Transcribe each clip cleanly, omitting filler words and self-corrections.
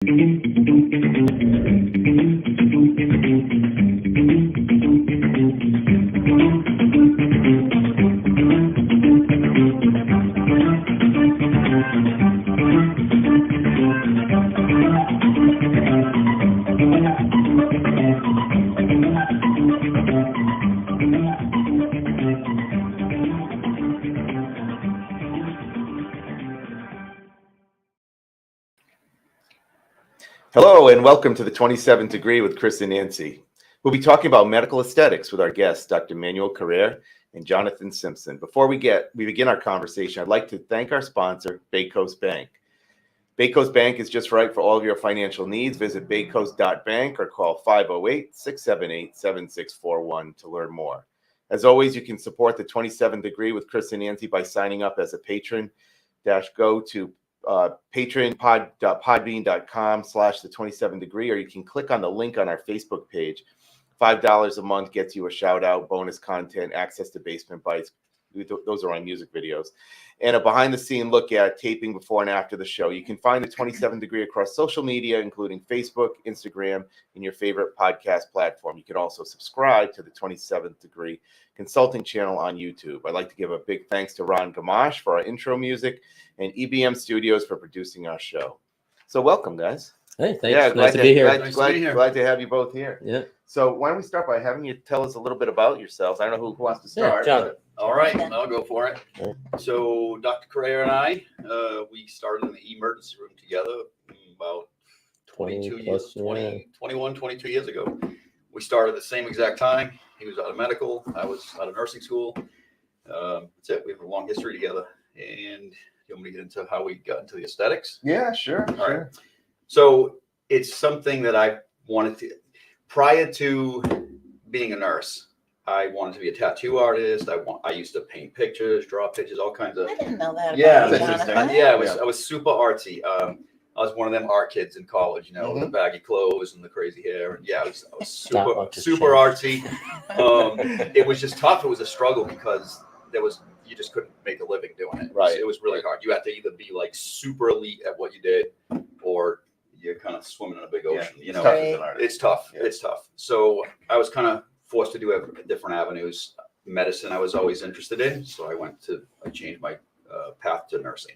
Hello and welcome to the 27th Degree with Chris and Nancy. We'll be talking about medical aesthetics with our guests, Dr. Manuel Correia and Jonathon Simpson. Before we begin our conversation, I'd like to thank our sponsor, Bay Coast Bank. Bay Coast Bank is just right for all of your financial needs. Visit baycoast.bank or call 508-678-7641 to learn more. As always, you can support the 27th Degree with Chris and Nancy by signing up as a patron. Go to patreon.podbean.com/the27 degree, or you can click on the link on our Facebook page. $5 a month gets you a shout out, bonus content, access to Basement Bites. Those are my music videos, and a behind the scene look at taping before and after the show. You can find the 27 Degree across social media, including Facebook, Instagram, and your favorite podcast platform. You can also subscribe to the 27th Degree Consulting channel on YouTube. I'd like to give a big thanks to Ron Gamache for our intro music and EBM Studios for producing our show. So welcome, guys. Hey, thanks. Yeah, nice to be here. Glad to have you both here. Yeah. So why don't we start by having you tell us a little bit about yourselves? I don't know who wants to start. Yeah, John. All right, I'll go for it. So Dr. Correia and I, we started in the emergency room together about 21, 22 years ago. We started at the same exact time. He was out of medical. I was out of nursing school. That's it. We have a long history together. And you want me to get into how we got into the aesthetics? Yeah, sure. All right. So it's something that I wanted to, prior to being a nurse, I wanted to be a tattoo artist. I used to paint pictures, draw pictures, all kinds of. I didn't know that. Yeah, I was super artsy. I was one of them art kids in college, you know, with the baggy clothes and the crazy hair. And yeah, I was super artsy. It was just tough. It was a struggle because you just couldn't make a living doing it. Right. It was really hard. You had to either be like super elite at what you did, or you're kind of swimming in a big ocean. Yeah, you know, it's tough. It's tough. So I was kind of forced to do different avenues. Medicine I was always interested in, so I changed my path to nursing.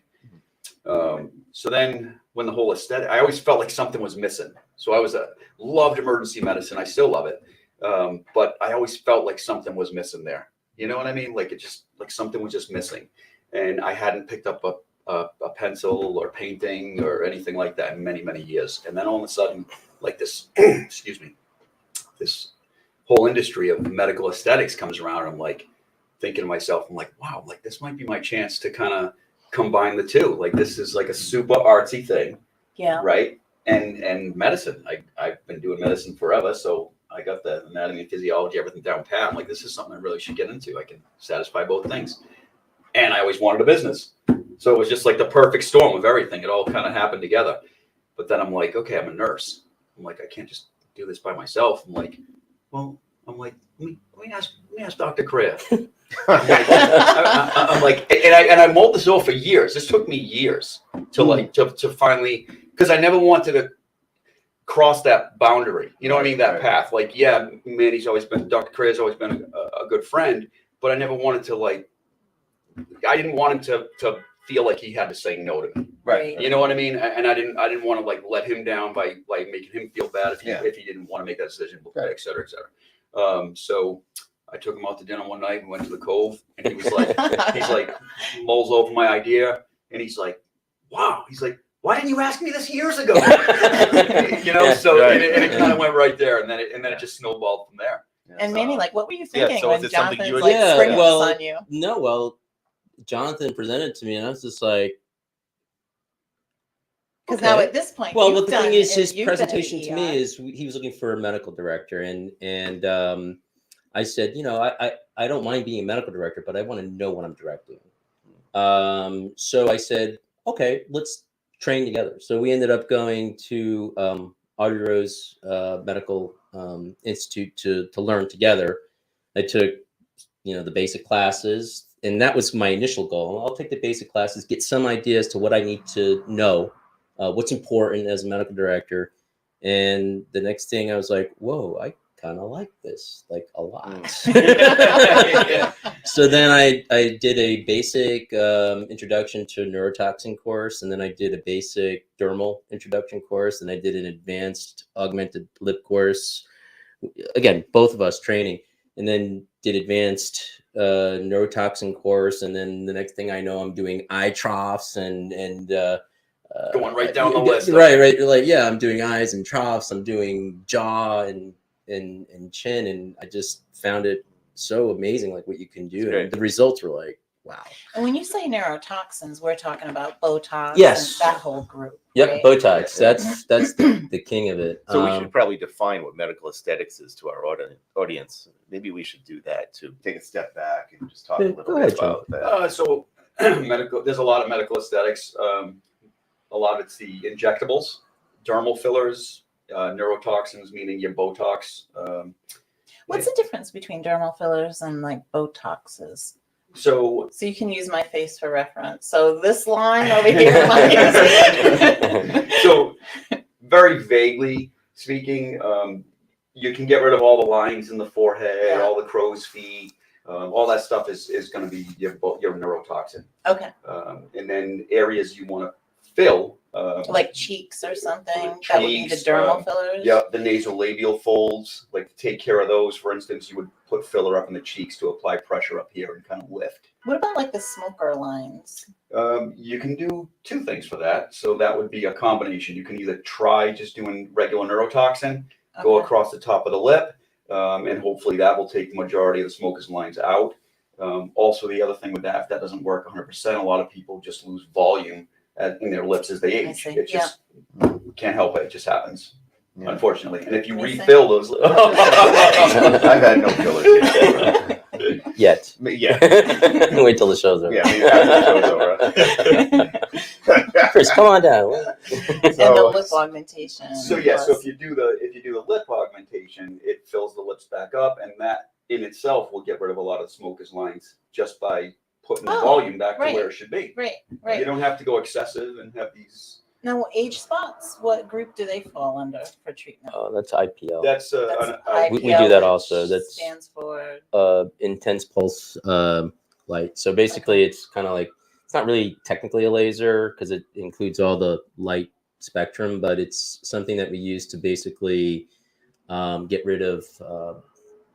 So then when the whole aesthetic, I always felt like something was missing. So I loved emergency medicine. I still love it. But I always felt like something was missing there. You know what I mean? Like something was just missing, and I hadn't picked up a pencil or painting or anything like that in many, many years. And then all of a sudden, like this, this whole industry of medical aesthetics comes around. I'm like thinking to myself, I'm like, wow, like this might be my chance to kind of combine the two. Like this is like a super artsy thing. Yeah. Right. And medicine. I've been doing medicine forever. So I got the anatomy and physiology, everything down pat. I'm like, this is something I really should get into. I can satisfy both things. And I always wanted a business. So it was just like the perfect storm of everything. It all kind of happened together. But then I'm like, okay, I'm a nurse. I'm like, I can't just do this by myself. I'm like, let me ask Dr. Correia. I'm like, and I mulled this over for years. This took me years to finally, because I never wanted to cross that boundary. You know what I mean? That path. Like, yeah, man, Dr. Correia's always been a good friend, but I never wanted to I didn't want him to feel like he had to say no to me. Right. You know what I mean? And I didn't want to let him down by making him feel bad if he didn't want to make that decision, et cetera, et cetera. So I took him out to dinner one night and went to the Cove, and he was like, mulls over my idea, and he's like, wow. He's like, why didn't you ask me this years ago? You know, and it kind of went right there, and then it just snowballed from there. Yeah, and Manny, what were you thinking when Jonathan's springing this on you? No, Jonathan presented it to me, and I was just like, because now at this point, the thing is, his presentation to me is he was looking for a medical director, and I said, I don't mind being a medical director, but I want to know what I'm directing. So I said, okay, let's train together. So we ended up going to Audrey Rose Medical Institute to learn together. I took, the basic classes, and that was my initial goal. I'll take the basic classes, get some ideas to what I need to know what's important as a medical director. And the next thing I was like, whoa, I kind of like this, like a lot. So then I did a basic introduction to neurotoxin course, and then I did a basic dermal introduction course, and I did an advanced augmented lip course. Again, both of us training, and then did advanced neurotoxin course, and then the next thing I know, I'm doing eye troughs and going right down the list. Right. Like, yeah, I'm doing eyes and troughs. I'm doing jaw and chin, and I just found it so amazing, like what you can do, and the results were like, wow. And when you say neurotoxins, we're talking about Botox. Yes, and that whole group. Yep, right? Botox. That's the king of it. So we should probably define what medical aesthetics is to our audience. Maybe we should do that to take a step back and just talk a little bit about that. So medical, there's a lot of medical aesthetics. A lot of it's the injectables, dermal fillers, neurotoxins, meaning your Botox. What's the difference between dermal fillers and like Botoxes? So you can use my face for reference. So this line over here. So very vaguely speaking, you can get rid of all the lines in the forehead, all the crow's feet. All that stuff is going to be your neurotoxin. Okay. And then areas you want to fill, like cheeks or something. That would be the dermal fillers. Yeah, the nasolabial folds. Like to take care of those, for instance, you would put filler up in the cheeks to apply pressure up here and kind of lift. What about like the smoker lines? You can do two things for that. So that would be a combination. You can either try just doing regular neurotoxin, go across the top of the lip, and hopefully that will take the majority of the smoker's lines out. Also, the other thing with that, if that doesn't work 100%, a lot of people just lose volume in their lips as they age. It just can't help it. It just happens, unfortunately. And if you refill those, I've had no fillers yet. Yeah. Wait till the show's over. Yeah, after the show's over. Chris, come on down. And the lip augmentation. So if you do the lip augmentation, it fills the lips back up, and that in itself will get rid of a lot of smoker's lines just by putting the volume back to where it should be. Right. You don't have to go excessive and have these. Now, age spots, what group do they fall under for treatment? Oh, that's IPL. That's IPL, we do that also. That stands for intense pulse light. So basically, it's kind of like, it's not really technically a laser because it includes all the light spectrum, but it's something that we use to basically get rid of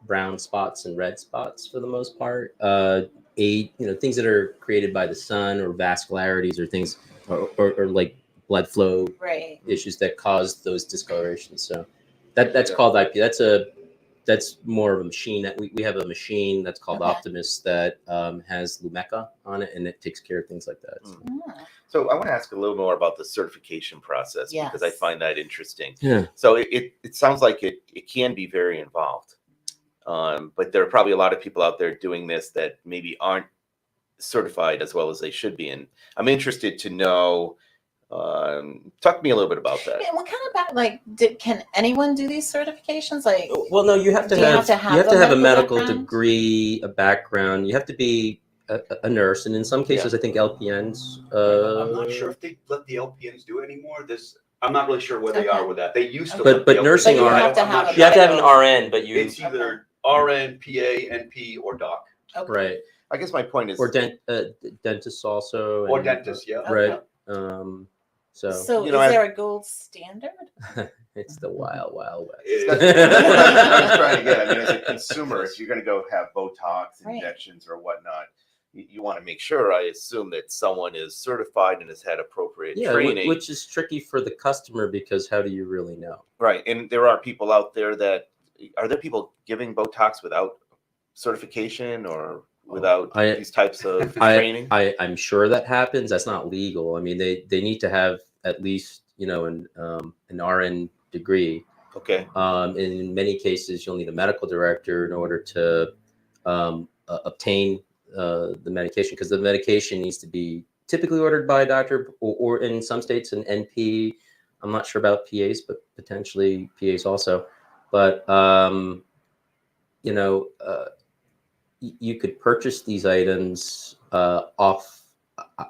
brown spots and red spots for the most part. Things that are created by the sun, or vascularities, or things, or like blood flow issues that cause those discolorations. So that's called IP. That's more of a machine that we have a machine that's called Optimus that has Lumeka on it, and it takes care of things like that. So I want to ask a little more about the certification process because I find that interesting. Yeah. So it sounds like it can be very involved. But there are probably a lot of people out there doing this that maybe aren't certified as well as they should be. And I'm interested to know, talk to me a little bit about that. And what kind of can anyone do these certifications? Like, well, no, you have to have a medical degree, a background. You have to be a nurse, and in some cases, I think LPNs. I'm not sure if they let the LPNs do it anymore. I'm not really sure where they are with that. They used to. But nursing, you have to have an RN, but it's either RN, PA, NP, or doc. Okay. Right. I guess my point is, or dentists also, or dentists, right. So is there a gold standard? It's the wild west. That's what I was trying to get. I mean, as a consumer, if you're going to go have Botox injections or whatnot, you want to make sure, I assume, that someone is certified and has had appropriate training. Which is tricky for the customer because how do you really know? Right. And there are people out there are there people giving Botox without certification or without these types of training? I'm sure that happens. That's not legal. I mean, they need to have at least, an RN degree. Okay. In many cases, you'll need a medical director in order to obtain the medication, because the medication needs to be typically ordered by a doctor, or in some states an NP. I'm not sure about PAs, but potentially PAs also. But you could purchase these items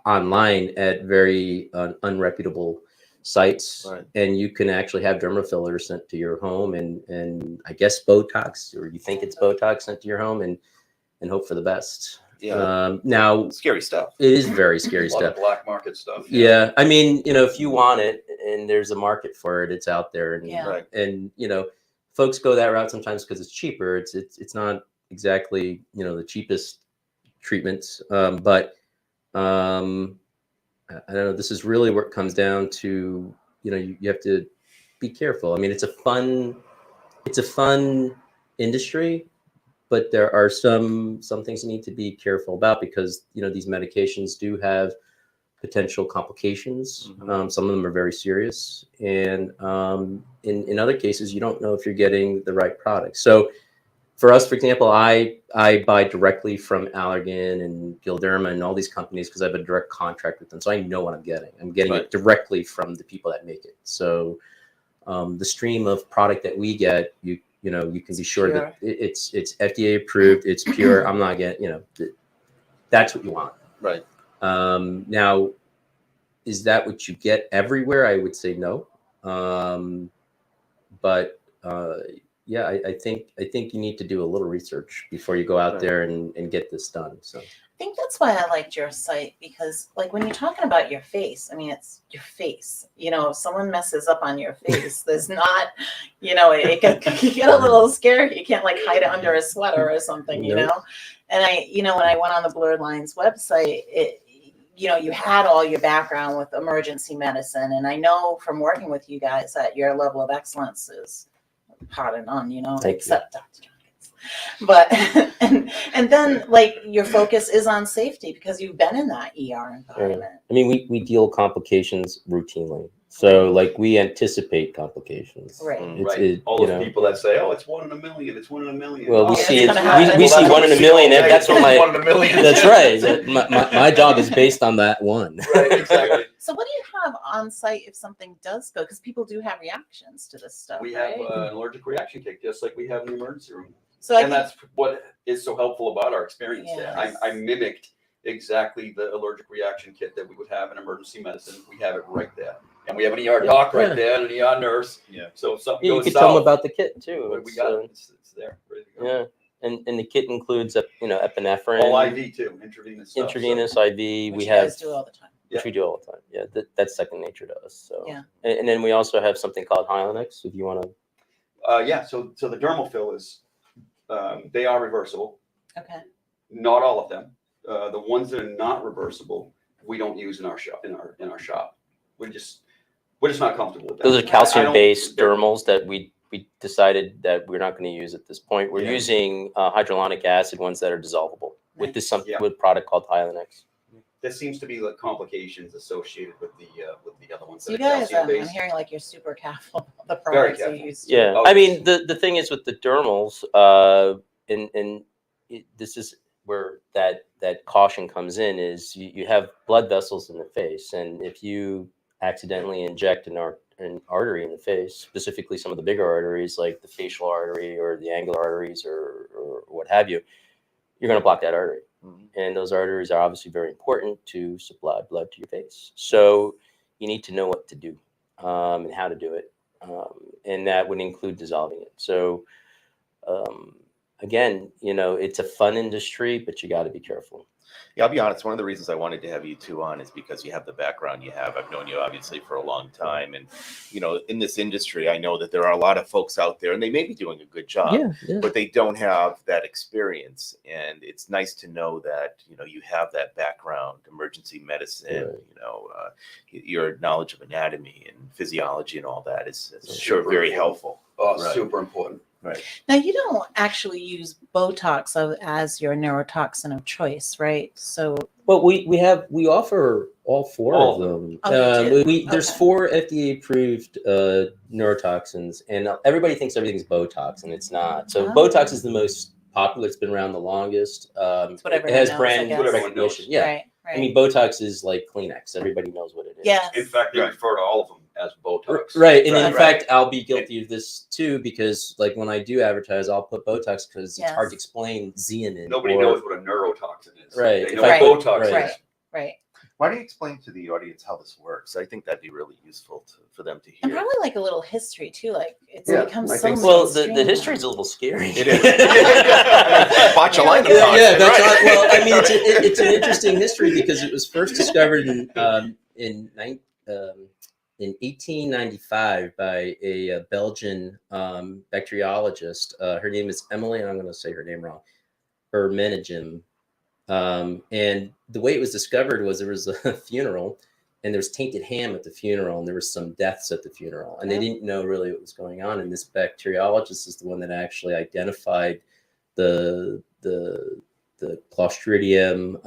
online at very unreputable sites, Right. and you can actually have dermal fillers sent to your home, and I guess Botox, or you think it's Botox sent to your home, and hope for the best. Yeah. Now, Scary stuff. it is very scary A lot stuff. of black market stuff. Yeah, I mean, if you want it and there's a market for it, it's out there, and Yeah. Right. and folks go that route sometimes because it's cheaper. It's not exactly the cheapest treatments, but I don't know. This is really where it comes down to. You have to be careful. I mean, it's a fun industry, but there are some things you need to be careful about because these medications do have potential complications. Mhm. Some of them are very serious, and in other cases, you don't know if you're getting the right product. So, for us, for example, I buy directly from Allergan and Galderma and all these companies because I have a direct contract with them, so I know what I'm getting. I'm getting Right. it directly from the people that make it. So, the stream of product that we get, you can be sure that it's FDA approved. It's pure. I'm not getting. That's what you want. Right. Now, is that what you get everywhere? I would say no. But yeah, I think you need to do a little research before you go out Right. there and get this done. So I think that's why I liked your site because, like, when you're talking about your face, I mean, it's your face. If someone messes up on your face, there's not, it can you get a little scared. You can't like hide it under a sweater or something, Nope. And when I went on the Blurr'd Lines website, you had all your background with emergency medicine, and I know from working with you guys that your level of excellence is pardon none, Thank except Dr. Johnson. But and then like your focus is on safety because you've been in that ER environment. I mean, we deal complications routinely. So like we anticipate complications. Right. Right. All those people that say, "Oh, it's 1 in a million. It's 1 in a million." Well, we Oh, see it's it. gonna happen. We see Well, 1 in a million. that's That's what my 1 in a million. That's right. My job is based on that one. Right. Exactly. So what do you have on site if something does go? Because people do have reactions to this stuff. We have right? an allergic reaction kit, just like we have in the emergency room. So I And think, that's what is so helpful about our experience there. Yes. I mimicked exactly the allergic reaction kit that we would have in emergency medicine. We have it right there. And we have an ER doc right there and an ER nurse. Yeah. So if something You goes could south, tell them about the kit too. we got it. It's there, ready to go. Yeah, and the kit includes epinephrine, All IV too, intravenous stuff. intravenous IV. which We you have guys do all the time. which we do all the time. Yeah, that's second nature to us. So Yeah. and then we also have something called Hylenex. If you want to, Yeah. So the dermal fillers, they are reversible. Okay. Not all of them. The ones that are not reversible, we don't use in our shop. In our shop, we're just not comfortable with that. those are I don't- calcium-based they're- dermals that we decided that we're not going to use at this point. We're Yeah. using hydrolonic acid ones that are dissolvable with this Yeah. with product called Hylenex. There seems to be like complications associated with the other ones. So that you are guys, calcium I'm based. hearing like you're super careful about the Very products you careful. use. Yeah, Oh, I mean the thing is with the dermals, this is where that caution comes in is you have blood vessels in the face, and if you accidentally inject an artery in the face, specifically some of the bigger arteries like the facial artery or the angular arteries or what have you, you're going to block that artery. Mhm. And those arteries are obviously very important to supply blood to your face. So you need to know what to do and how to do it. And that would include dissolving it. So again, it's a fun industry, but you got to be careful. Yeah, I'll be honest. One of the reasons I wanted to have you two on is because you have the background you have. I've known you obviously for a long time, and in this industry, I know that there are a lot of folks out there, and they may be doing a good job, but they don't have that experience. And it's nice to know that you have that background, emergency medicine. Right. Your knowledge of anatomy and physiology and all that is Super sure very important. helpful. Oh, Right. super important. Right. Now you don't actually use Botox as your neurotoxin of choice, right? So Well, we offer all four All of of them. Oh, you do? There's Okay. 4 FDA approved neurotoxins, and everybody thinks everything's Botox, and it's not. So Oh. Botox is the most popular. It's been around the longest. It's what It everyone has knows, I brand guess. What everyone knows. recognition. Yeah, right. I mean Botox is like Kleenex. Everybody knows what it is. Yes. In fact, they Right. refer to all of them as Botox. Right, and in Right. fact, I'll be guilty of this too because, like, when I do advertise, I'll put Botox because it's hard Yes. to explain Xeonin. Nobody knows what a neurotoxin is. Right. They In know fact, what Botox right. is. Right. Right. Why don't you explain to the audience how this works? I think that'd be really usul for them to hear. And probably like a little history too. Like it's Yeah, become I so think so. Well, the mainstream. history is a little scary. It is. Botulinum Yeah, toxin, that's right? right. Well, I mean, it's an interesting history because it was first discovered in 1895 by a Belgian bacteriologist. Her name is Emily, and I'm going to say her name wrong, Ermenegem. And the way it was discovered was there was a funeral, and there was tainted ham at the funeral, and there was some deaths at the funeral, and they didn't know really what was going on. And this bacteriologist is the one that actually identified the Clostridium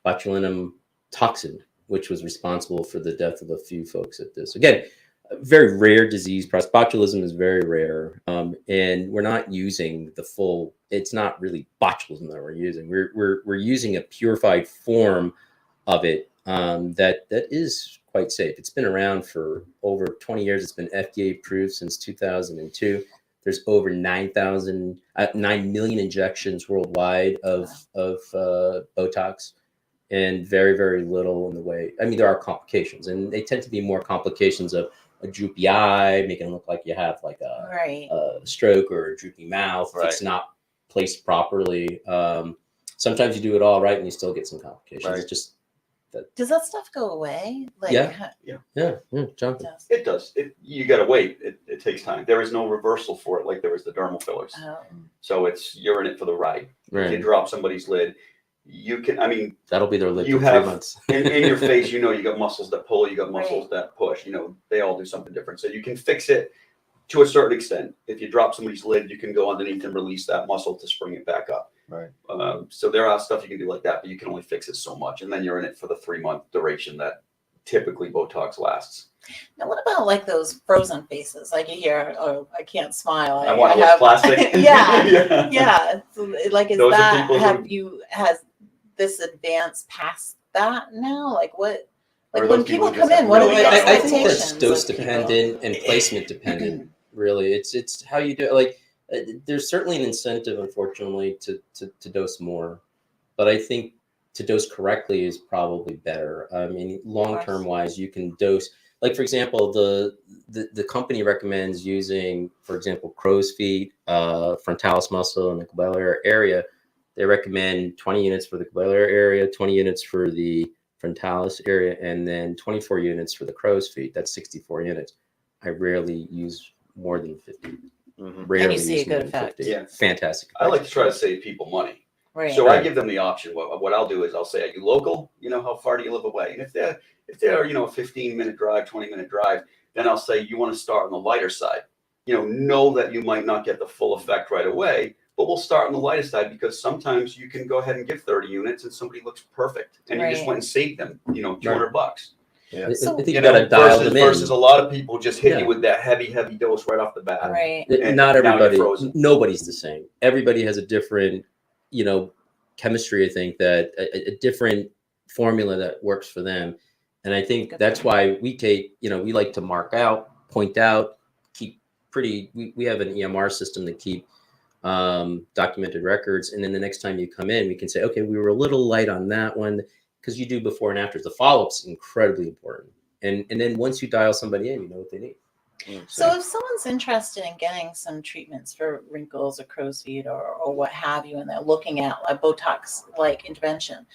botulinum toxin, which was responsible for the death of a few folks at this. Again, a very rare disease. Botulism is very rare, and we're not using the full. It's not really botulism that we're using. We're using a purified form of it that is quite safe. It's been around for over 20 years. It's been FDA approved since 2002. There's over 9 million injections worldwide of Botox, and very, very little in the way. I mean, there are complications, and they tend to be more complications of a droopy eye, making it look like you have like a stroke or a droopy mouth. Right. It's not placed properly. Sometimes you do it all right, and you still get some complications. Right. It's just that. Does that stuff go away? Like, Yeah. Jonathan. It does. You got to wait. It takes time. There is no reversal for it like there is the dermal fillers. So you're in it for the ride. Right. If you drop somebody's lid, you can, I mean, That'll be their lid you for have 3 months. in your face, you got muscles that pull, you got muscles that push, they all do something different. So you can fix it to a certain extent. If you drop somebody's lid, you can go underneath and release that muscle to spring it back up. Right. So there are stuff you can do like that, but you can only fix it so much. And then you're in it for the 3-month duration that typically Botox lasts. Now, what about like those frozen faces? Like you hear, oh, I can't smile. I want to look plastic. Yeah. So, like, Those are people has this advanced past that now? Like what? Or Like those when people people come just in, what are the have really I expectations? think that's dose of people? dependent and placement dependent. Really, it's how you do it. Like there's certainly an incentive, unfortunately, to dose more, but I think to dose correctly is probably better. I mean, long term wise, you can dose. Like for example, the company recommends using, for example, crow's feet, frontalis muscle, and the glabellar area. They recommend 20 units for the glabellar area, 20 units for the frontalis area, and then 24 units for the crow's feet. That's 64 units. I rarely use more than 50. Mm-hmm. Rarely And you see use a more good than effect. 50. Yeah. Fantastic. I like to try to save people money. Right. So I give them the option. What I'll do is I'll say, are you local? How far do you live away? And if they're a 15-minute drive, 20-minute drive, then I'll say you want to start on the lighter side. Know that you might not get the full effect right away, but we'll start on the lighter side because sometimes you can go ahead and give 30 units and somebody looks perfect and you just went and saved them, $200. Yeah. So- I think you got to dial them in. Versus a lot of people just hit Yeah. you with that heavy dose right off the bat. Right. And Not now you're everybody, frozen. nobody's the same. Everybody has a different, chemistry. I think that a different formula that works for them. And I think that's why we take, we like to mark out, point out, keep we have an EMR system to keep documented records. And then the next time you come in, we can say, okay, we were a little light on that one, because you do before and after. The follow-up's incredibly important. And then once you dial somebody in, you know what they need. So if someone's interested in getting some treatments for wrinkles or crow's feet or what have you, and they're looking at a Botox-like intervention,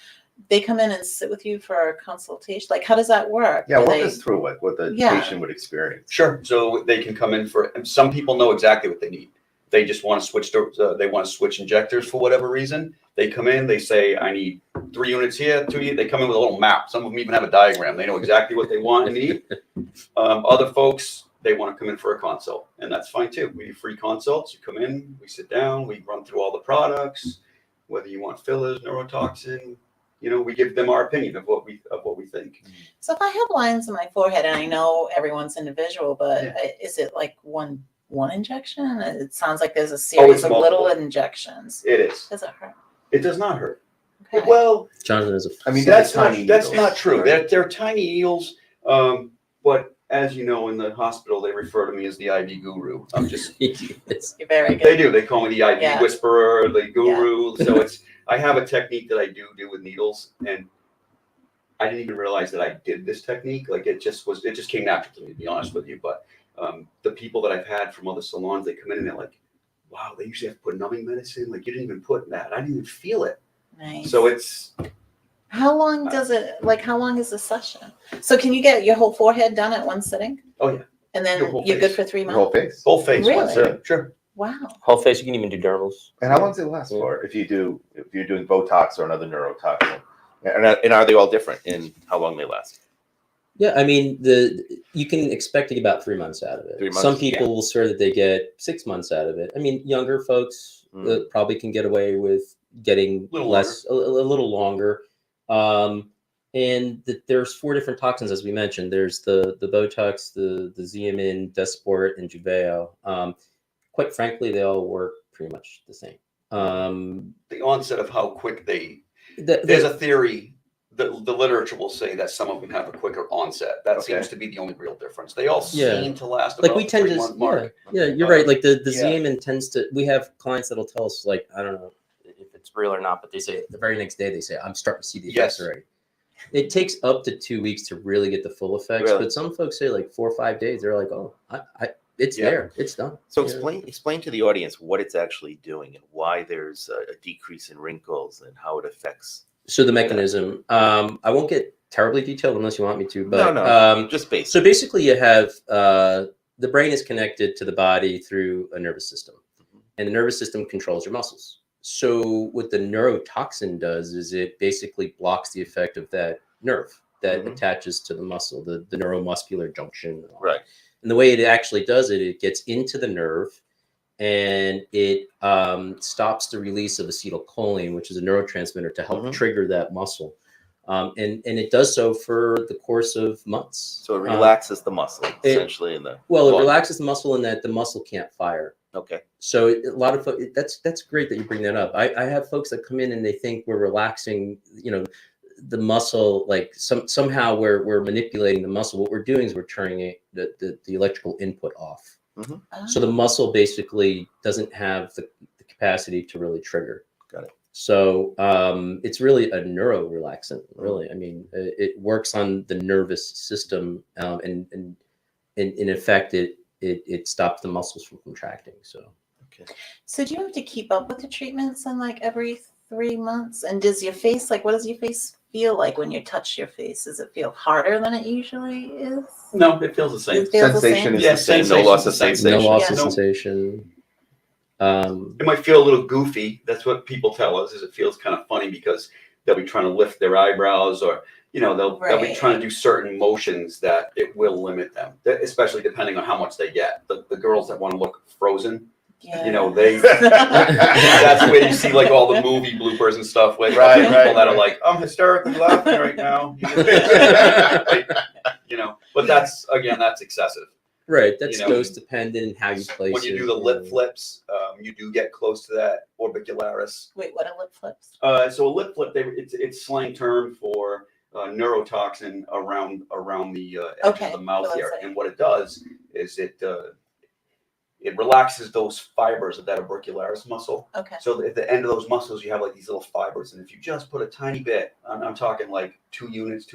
they come in and sit with you for a consultation? Like, how does that work? Yeah, walk us through it, what the patient would experience. Sure. So they can come in some people know exactly what they need. They just want to switch they want to switch injectors for whatever reason. They come in, they say, I need 3 units here, 2 units. They come in with a little map. Some of them even have a diagram. They know exactly what they want and need. Other folks, they want to come in for a consult, and that's fine too. We do free consults. You come in, we sit down, we run through all the products, whether you want fillers, neurotoxin. We give them our opinion of what we think. So if I have lines in my forehead, and I know everyone's individual, but is it like one injection? It sounds like there's a series of little injections. It is. Does it hurt? It does not hurt. Okay. Well, Jonathan is that's not true. They're tiny needles, but as you know, in the hospital, they refer to me as the IV guru. I'm just. You're very good. They do. They call me the IV whisperer, the guru. Yeah. So I have a technique that I do with needles, and I didn't even realize that I did this technique. Like it just came natural to me, to be honest with you. But the people that I've had from other salons, they come in and they're like, wow, they usually have to put numbing medicine. Like you didn't even put that. I didn't even feel it. Nice. So it's. How long does it, like, how long is the session? So can you get your whole forehead done at one sitting? Oh yeah. And then Your whole you're good face. for 3 Your whole months? face. Whole face. Really? One sitting. Sure. Wow. Whole face. You can even do dermals. And how long does it last for? If you're doing Botox or another neurotoxin, and are they all different in how long they last? Yeah, I mean, you can expect to get about 3 months out of it. 3 months, Some people will swear that they get 6 months out of it. I mean, younger folks probably can get away with getting a little longer. And there's 4 different toxins, as we mentioned. There's the Botox, the Xeomin, Dysport, and Juveo. Quite frankly, they all work pretty much the same. The onset of how quick there's a theory that the literature will say that some of them have a quicker onset. That seems to be the only real difference. They all seem to last about we tend 3 month mark. Yeah, you're right. Like the Xeomin tends to. We have clients that'll tell us, like, I don't know if it's real or not, but they say the very next day they say, I'm starting to see the effects already. It takes up to 2 weeks to really get the full effects, but some folks say like 4 or 5 days. They're like, oh, it's there, it's done. So explain to the audience what it's actually doing and why there's a decrease in wrinkles and how it affects. So the mechanism. I won't get terribly detailed unless you want me to, but just basic. So basically, you have the brain is connected to the body through a nervous system, and the nervous system controls your muscles. So what the neurotoxin does is it basically blocks the effect of that nerve that attaches to the muscle, the neuromuscular junction. Right. And the way it actually does it, it gets into the nerve and it stops the release of acetylcholine, which is a neurotransmitter to help trigger that muscle. And it does so for the course of months. So it relaxes the muscle, essentially. It relaxes the muscle in that the muscle can't fire. Okay. So a lot of folks, that's great that you bring that up. I have folks that come in and they think we're relaxing, the muscle, like somehow we're manipulating the muscle. What we're doing is we're turning the electrical input off. So the muscle basically doesn't have the capacity to really trigger. Got it. So it's really a neuro relaxant, really. I mean, it works on the nervous system, and in effect, it stops the muscles from contracting. So do you have to keep up with the treatments in like every 3 months? And does your face, like, what does your face feel like when you touch your face? Does it feel harder than it usually is? No, it feels the same. It feels Sensation the is the same. No loss of sensation. No loss of sensation. It might feel a little goofy. That's what people tell us, is it feels kind of funny because they'll be trying to lift their eyebrows, or they'll be trying to do certain motions that it will limit them, especially depending on how much they get. The girls that want to look frozen, they that's where you see like all the movie bloopers and stuff with people that are like, I'm hysterically laughing right now. But that's excessive. Right, that's dose dependent and how you place it. When you do the lip flips, you do get close to that orbicularis. Wait, what are lip flips? So a lip flip, it's slang term for neurotoxin around the edge of the mouth here. And what it does is it relaxes those fibers of that orbicularis muscle. Okay. So at the end of those muscles, you have like these little fibers. And if you just put a tiny bit, I'm talking like 2 units,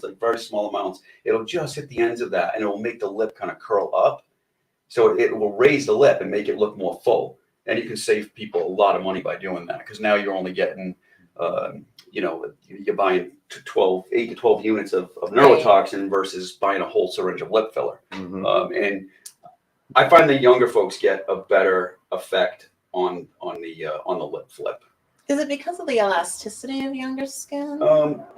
like very small amounts, it'll just hit the ends of that and it will make the lip kind of curl up. So it will raise the lip and make it look more full. And you can save people a lot of money by doing that, because now you're only getting, you're buying 8 to 12 units of neurotoxin versus buying a whole syringe of lip filler. And I find that younger folks get a better effect on the lip flip. Is it because of the elasticity of younger skin?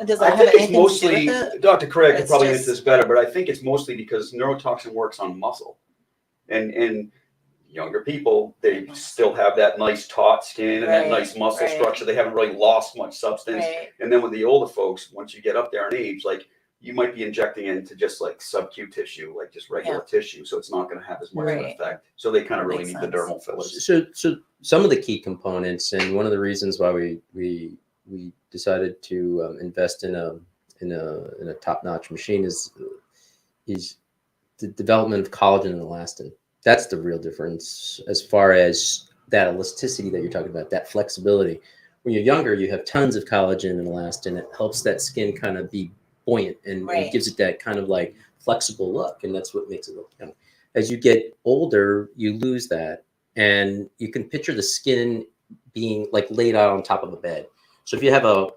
Does that have anything to do with it? Dr. Correia could probably answer this better, but I think it's mostly because neurotoxin works on muscle, and younger people, they still have that nice taut skin and that nice muscle structure. They haven't really lost much substance. And then with the older folks, once you get up there in age, like, you might be injecting into just like sub-Q tissue, like just regular tissue. So it's not going to have as much of an effect. So they kind of really need the dermal fillers. So some of the key components, and one of the reasons why we decided to invest in a top-notch machine is the development of collagen and elastin. That's the real difference as far as that elasticity that you're talking about, that flexibility. when you're younger, you have tons of collagen and elastin. It helps that skin kind of be buoyant and gives it that kind of like flexible look, and that's what makes it look young. As you get older, you lose that, and you can picture the skin being like laid out on top of a bed. So if you have a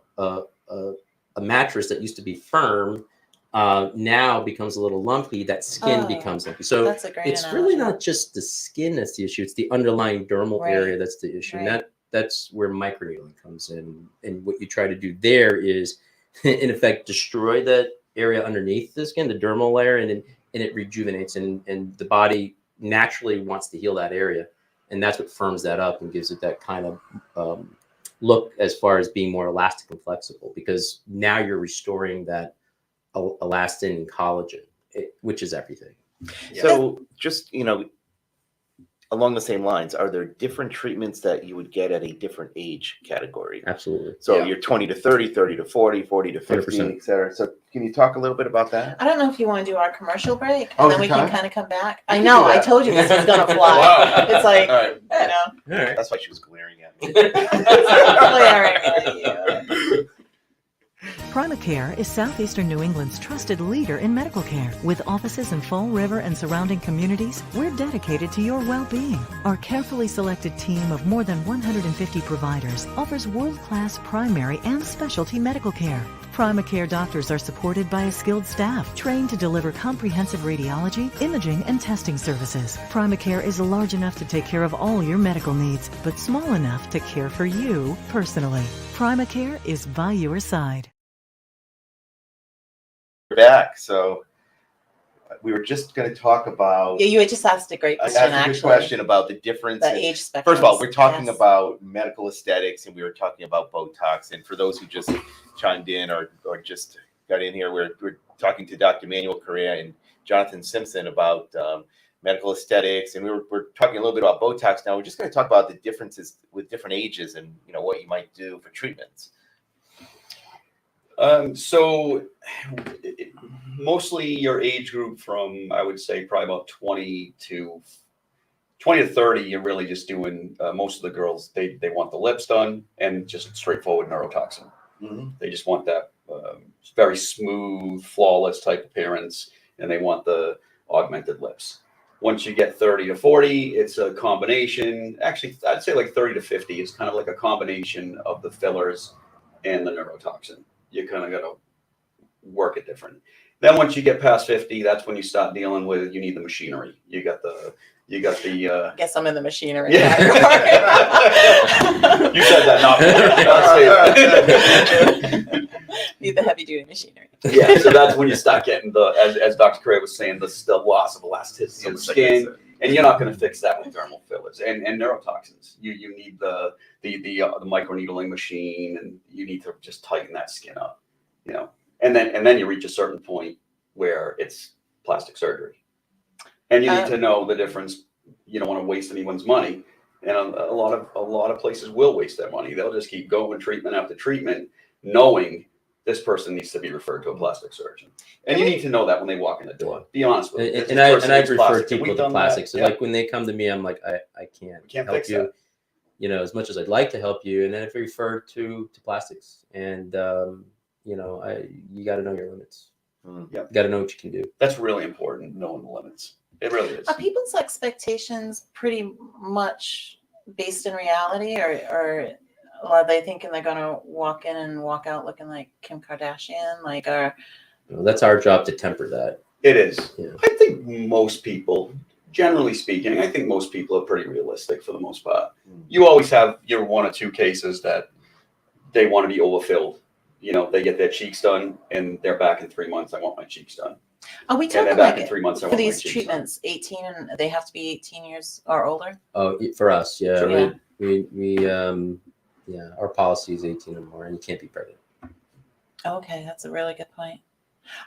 mattress that used to be firm, now becomes a little lumpy, that skin becomes lumpy. So it's really not just the skin that's the issue, it's the underlying dermal area that's the issue. And that's where microneedling comes in. And what you try to do there is, in effect, destroy that area underneath the skin, the dermal layer, and it rejuvenates, and the body naturally wants to heal that area. And that's what firms that up and gives it that kind of look as far as being more elastic and flexible, because now you're restoring that elastin and collagen, which is everything. So just, along the same lines, are there different treatments that you would get at a different age category? Absolutely. So you're 20 to 30, 30 to 40, 40 to 50, 100%. et cetera. So can you talk a little bit about that? I don't know if you want to do our commercial break, Oh, and then we time? can kind of come back. I know, I told you this was going to fly. Wow. It's like, All right. you know. That's why she was glaring at me. Glaring at you. Primacare is Southeastern New England's trusted leader in medical care. With offices in Fall River and surrounding communities, we're dedicated to your well-being. Our carefully selected team of more than 150 providers offers world-class primary and specialty medical care. Primacare doctors are supported by a skilled staff trained to deliver comprehensive radiology, imaging, and testing services. Primacare is large enough to take care of all your medical needs, but small enough to care for you personally. Primacare is by your side. We're back. So we were just going to talk about. Yeah, you had just asked a great I question, asked a actually. good question about the difference. The age spectrum. First of all, we're talking about medical aesthetics, and we were talking about Botox. And for those who just chimed in or just got in here, we're talking to Dr. Manuel Correia and Jonathon Simpson about medical aesthetics, and we're talking a little bit about Botox. Now we're just going to talk about the differences with different ages and what you might do for treatments. So mostly your age group from, I would say, probably about 20 to 30, you're really just doing, most of the girls, they want the lips done and just straightforward neurotoxin. Mm-hmm. They just want that very smooth, flawless type appearance, and they want the augmented lips. Once you get 30 to 40, it's a combination. Actually, I'd say like 30 to 50 is kind of like a combination of the fillers and the neurotoxin. You kind of got to work it different. Then once you get past 50, that's when you start dealing with, you need the machinery. You got the I guess I'm in the machinery. Yeah. category. You said that, not me. Need the heavy duty machinery. Yeah, so that's when you start getting as Dr. Correia was saying, the loss of elasticity of the skin, and you're not going to fix that with dermal fillers and neurotoxins. You need the microneedling machine, and you need to just tighten that skin up, and then you reach a certain point where it's plastic surgery, and you need to know the difference. You don't want to waste anyone's money, and a lot of places will waste their money. They'll just keep going treatment after treatment, knowing this person needs to be referred to a plastic surgeon, and you need to know that when they walk in the door. Be honest with them. And I've referred people to plastics. So like when they come to me, I'm like, I can't help you. That. As much as I'd like to help you, and then if you refer to plastics, and you got to know your limits. Yeah, you got to know what you can do. That's really important, knowing the limits. It really is. Are people's expectations pretty much based in reality, or are they thinking they're going to walk in and walk out looking like Kim Kardashian? That's our job to temper that. It is. Yeah. I think most people, generally speaking, I think most people are pretty realistic for the most part. You always have your one or two cases that they want to be overfilled. They get their cheeks done and they're back in 3 months. I want my cheeks done. Are we talking and back in 3 months? For these treatments, 18 and they have to be 18 years or older? Oh, for us, yeah. Sure. We our policy is 18 or more, and you can't be pregnant. Okay, that's a really good point.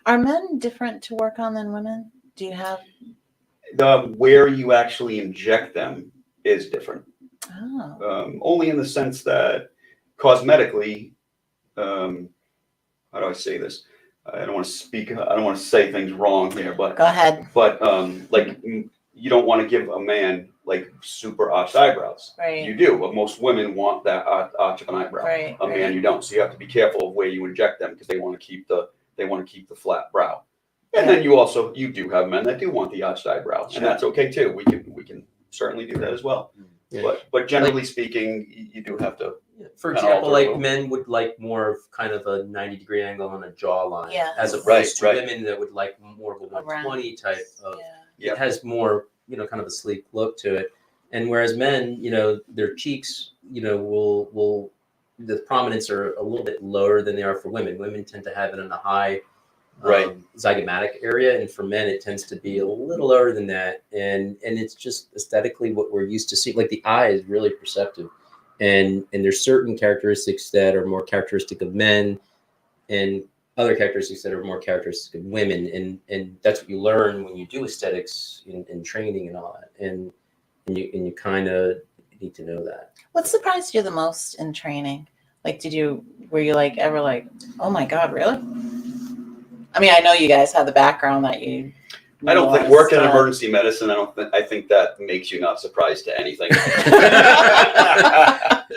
Are men different to work on than women? Do you have where you actually inject them is different. Oh. Only in the sense that cosmetically, how do I say this? I don't want to say things wrong here, but go ahead. But like, you don't want to give a man like super arched eyebrows. Right. You do, but most women want that arch of an eyebrow. Right, A man, right. you don't. So you have to be careful of where you inject them because they want to keep the flat brow. And then you do have men that do want the arched eyebrow, and that's okay too. We can certainly do that as well. Yeah. But generally speaking, you do have to. For Kinda example, alter a like little. men would like more of kind of a 90-degree angle on a jawline, Yes. as opposed Right, to right. women that would like more of a 120 type of. Yeah. It has more, kind of a sleek look to it. And whereas men, their cheeks, will the prominence are a little bit lower than they are for women. Women tend to have it in a high zygomatic area, and for men it tends to be a little lower than that. And it's just aesthetically what we're used to seeing. Like the eye is really perceptive, and there's certain characteristics that are more characteristic of men, and other characteristics that are more characteristic of women, and that's what you learn when you do aesthetics in training and all that, and you kind of need to know that. What surprised you the most in training? Like, were you like ever like, oh my God, really? I mean, I know you guys have the background that you. I don't think working in emergency medicine. I think that makes you not surprised to anything.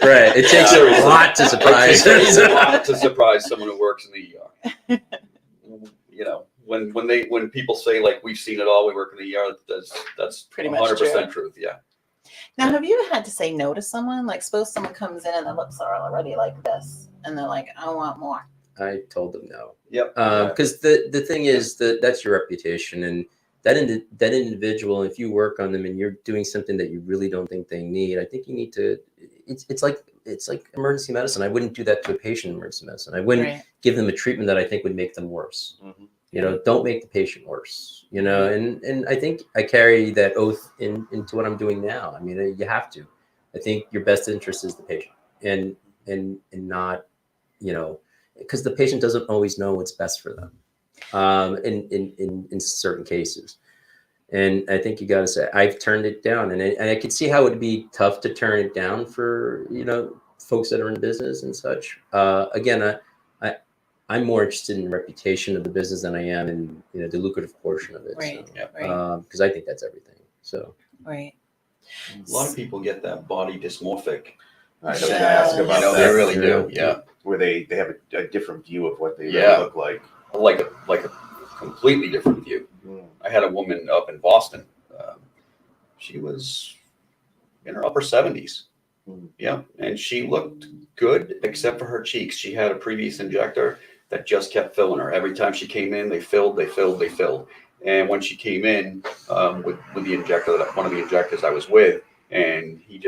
Right. It takes a lot to surprise. It takes a lot to surprise someone who works in the ER. When people say like we've seen it all, we work in the ER. That's pretty much 100% truth. Yeah. Now, have you ever had to say no to someone? Like, suppose someone comes in and their lips are already like this, and they're like, I want more. I told them no. Yep. Because the thing is that's your reputation, and that individual, if you work on them and you're doing something that you really don't think they need, I think you need to. It's like emergency medicine. I wouldn't do that to a patient in emergency medicine. I wouldn't give them a treatment that I think would make them worse. Mm-hmm. Don't make the patient worse. And I think I carry that oath into what I'm doing now. I mean, you have to. I think your best interest is the patient, and not, because the patient doesn't always know what's best for them, in certain cases. And I think you got to say, I've turned it down, and I could see how it would be tough to turn it down for, folks that are in business and such. Again, I'm more interested in the reputation of the business than I am in, the lucrative portion of it. Right. So, Right. Because I think that's everything. So. Right. A lot of people get that body dysmorphic. I was going to ask about that. They really do. Yeah. Where they have a different view of what they really look like. Like a completely different view. I had a woman up in Boston. She was in her upper 70s. Yeah. And she looked good except for her cheeks. She had a previous injector that just kept filling her. Every time she came in, they filled. And when she came in with the injector, one of the injectors I was with, and he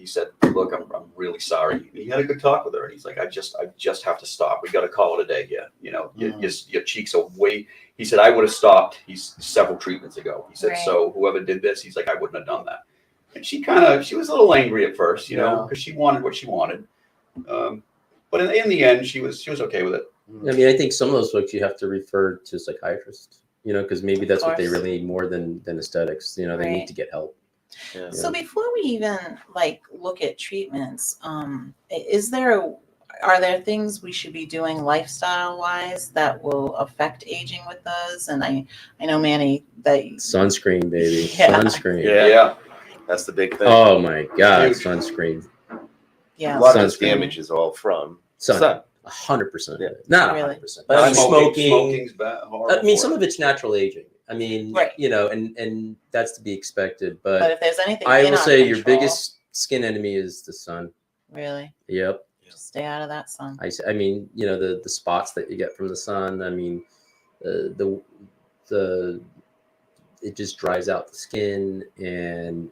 said, look, I'm really sorry. And he had a good talk with her, and he's like, I just have to stop. We got to call it a day here. Your cheeks are way. He said, I would have stopped. He's several treatments ago. He said, so whoever did this, he's like, I wouldn't have done that. And she was a little angry at first, because she wanted what she wanted. But in the end, she was okay with it. I mean, I think some of those folks you have to refer to a psychiatrist, because maybe that's what they really need more than aesthetics. They need to get help. Yeah. So before we even look at treatments, are there things we should be doing lifestyle wise that will affect aging with us? And I know, Manny, that Sunscreen, baby. Yeah. Sunscreen. Yeah. That's the big thing. Oh my God, Huge. Sunscreen. yeah, A lot of this Sunscreen. damage is all from Sun. 100%. Yeah. Not Really? 100%. But I mean, smoking. Smoking's bad. I mean, some of it's natural aging. I mean, Right. and that's to be expected. but But if there's anything I in will our say your control, biggest skin enemy is the sun. really Yep. just stay out of that sun. I mean, the spots that you get from the sun. I mean, the it just dries out the skin, and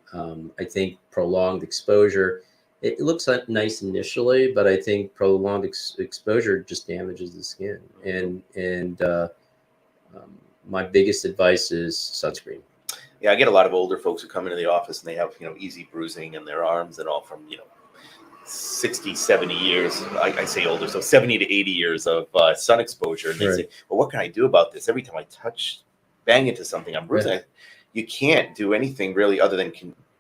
I think prolonged exposure. It looks nice initially, but I think prolonged exposure just damages the skin. And my biggest advice is sunscreen. Yeah, I get a lot of older folks who come into the office and they have, easy bruising in their arms and all from, 60, 70 years. I say older, so 70 to 80 years of sun exposure. And they say, well, what can I do about this? Every time I bang into something, I'm bruising. Right. You can't do anything really other than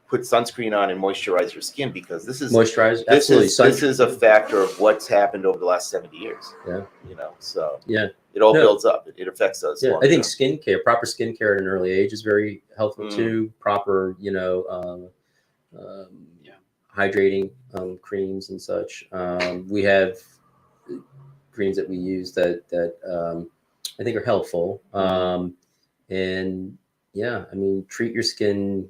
put sunscreen on and moisturize your skin, because this is Moisturize. this Absolutely. is a factor of what's happened over the last 70 years. Yeah. So Yeah. it all No. builds up. It affects us. Yeah, long I think term. proper skincare at an early age is very helpful too. Proper, hydrating creams and such. We have creams that we use that I think are helpful. And yeah, I mean, treat your skin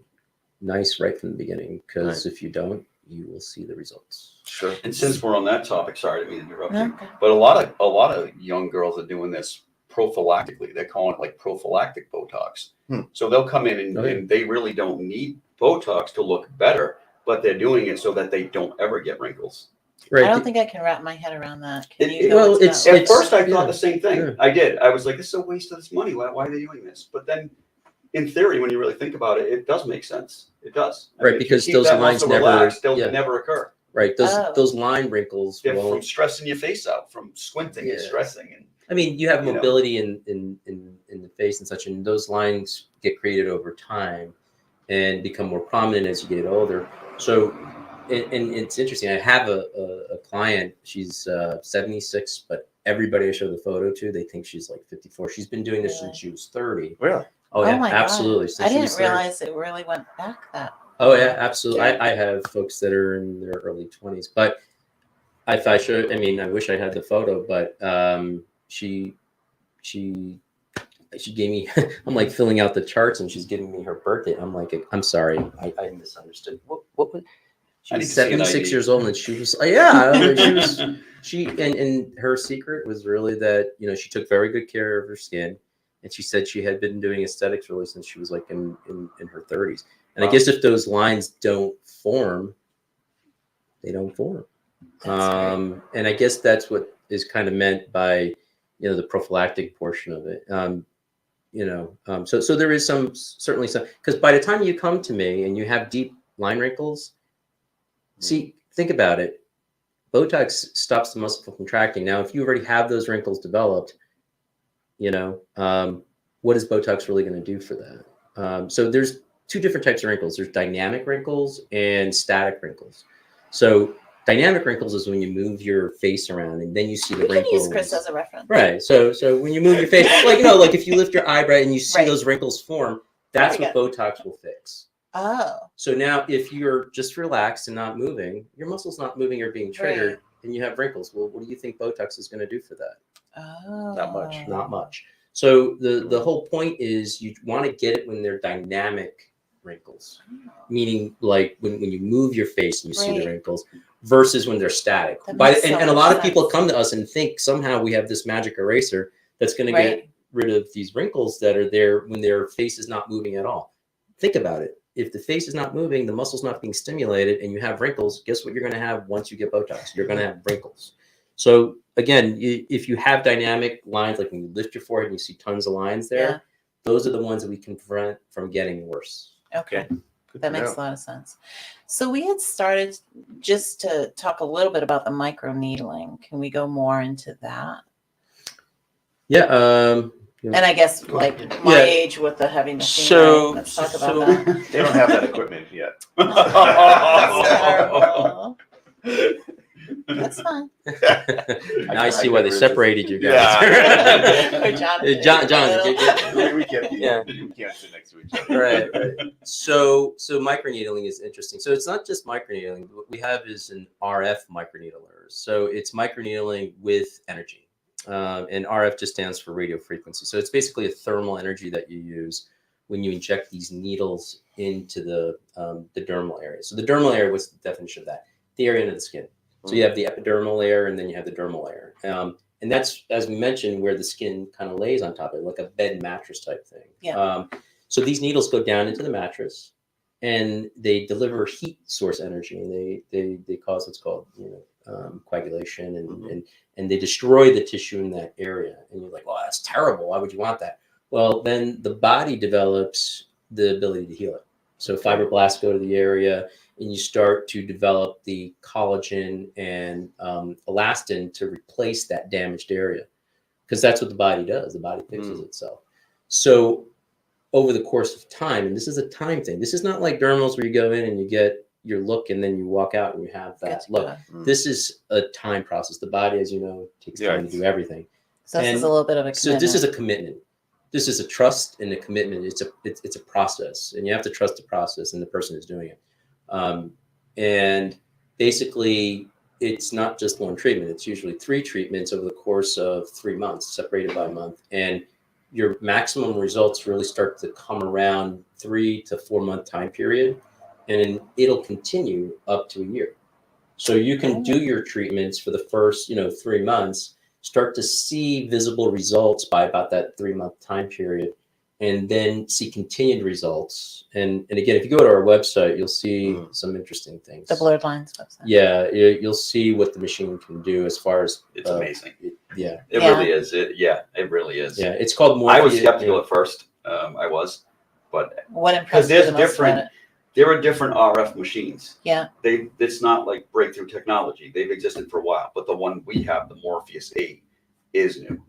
nice right from the beginning, because if you don't, you will see the results. Sure. And since we're on that topic, sorry to interrupt you, Okay. but a lot of young girls are doing this prophylactically. They're calling it like prophylactic Botox. So they'll come in and they really don't need Botox to look better, but they're doing it so that they don't ever get wrinkles. Right. I don't think I can wrap my head around that. Can you? At first I thought the same thing. Yeah. I did. I was like, this is a waste of this money. Why are they doing this? But then in theory, when you really think about it, it does make sense. It does. Right, if you because keep those that lines muscle never- relaxed, they'll yeah. never occur. Right. Those line wrinkles They're from won't. stressing your face out, from squinting and stressing. And I mean, you have you know. mobility in the face and such, and those lines get created over time and become more prominent as you get older. So, and it's interesting. I have a client. She's 76, but everybody I show the photo to, they think she's like 54. She's been doing this since she was 30. Really? Oh yeah, my absolutely. God. Since I she didn't was 30. realize it really went back that. Oh yeah, absolutely. I have folks that are in their early 20s, but if I should, I mean, I wish I had the photo, but she gave me. I'm like filling out the charts, and she's giving me her birthday. I'm like, I'm sorry, I misunderstood. What was? She was 76 years old, and she was she and her secret was really that, you know, she took very good care of her skin, and she said she had been doing aesthetics really since she was like in her 30s. And I guess if those lines don't form, they don't form. And I guess that's what is kind of meant by, you know, the prophylactic portion of it. So there is certainly some, because by the time you come to me and you have deep line wrinkles, see, think about it. Botox stops the muscle from contracting. Now, if you already have those wrinkles developed, you know, what is Botox really going to do for that? So there's two different types of wrinkles. There's dynamic wrinkles and static wrinkles. So dynamic wrinkles is when you move your face around and then you see the wrinkles. We can use Chris as a reference. Right. So when you move your face, like, you know, like if you lift your eyebrow and you see those wrinkles form, that's what Botox will fix. Oh. So now if you're just relaxed and not moving, your muscle's not moving or being triggered, and you have wrinkles. Well, what do you think Botox is going to do for that? Oh. Not much. Not much. So the whole point is you want to get it when they're dynamic wrinkles, meaning like when you move your face and you see the wrinkles, versus when they're static. And a lot of people come to us and think somehow we have this magic eraser that's going to get rid of these wrinkles that are there when their face is not moving at all. Think about it. If the face is not moving, the muscle's not being stimulated, and you have wrinkles, guess what you're going to have once you get Botox? You're going to have wrinkles. So again, if you have dynamic lines, like when you lift your forehead and you see tons of lines there, those are the ones that we can prevent from getting worse. Okay. That makes a lot of sense. So we had started just to talk a little bit about the micro needling. Can we go more into that? Yeah. And I guess like my age with the heavy machine. So let's talk about that. They don't have that equipment yet. That's fine. Now I see why they separated you guys. Yeah. John, we can't sit next to each other. Right. So microneedling is interesting. So it's not just microneedling. What we have is an RF microneedler. So it's microneedling with energy. And RF just stands for radio frequency. So it's basically a thermal energy that you use when you inject these needles into the dermal area. So the dermal area, what's the definition of that? The area under the skin. So you have the epidermal layer, and then you have the dermal layer. And that's, as we mentioned, where the skin kind of lays on top of it, like a bed mattress type thing. Yeah. So these needles go down into the mattress, and they deliver heat source energy, and they cause what's called, coagulation, and they destroy the tissue in that area. And you're like, well, that's terrible. Why would you want that? Well, then the body develops the ability to heal it. So fibroblasts go to the area, and you start to develop the collagen and elastin to replace that damaged area, because that's what the body does. The body fixes itself. So over the course of time, and this is a time thing. This is not like dermals where you go in and you get your look and then you walk out and you have that look. This is a time process. The body, as you know, takes time to do everything. So this is a little bit of a commitment. So this is a commitment. This is a trust and a commitment. It's a process, and you have to trust the process and the person who's doing it. And basically, it's not just one treatment. It's usually 3 treatments over the course of 3 months, separated by a month. And your maximum results really start to come around 3 to 4 month time period. And it'll continue up to a year. So you can do your treatments for the first, 3 months, start to see visible results by about that 3 month time period, and then see continued results. And again, if you go to our website, you'll see some interesting things. The Blurr'd Lines website. Yeah, you'll see what the machine can do as far as It's amazing. It Really is. It really is. Yeah, it's called more. I was skeptical at first. I was, but What impressed you the most about it? There are different RF machines. Yeah. It's not like breakthrough technology. They've existed for a while, but the one we have, the Morpheus 8, is new.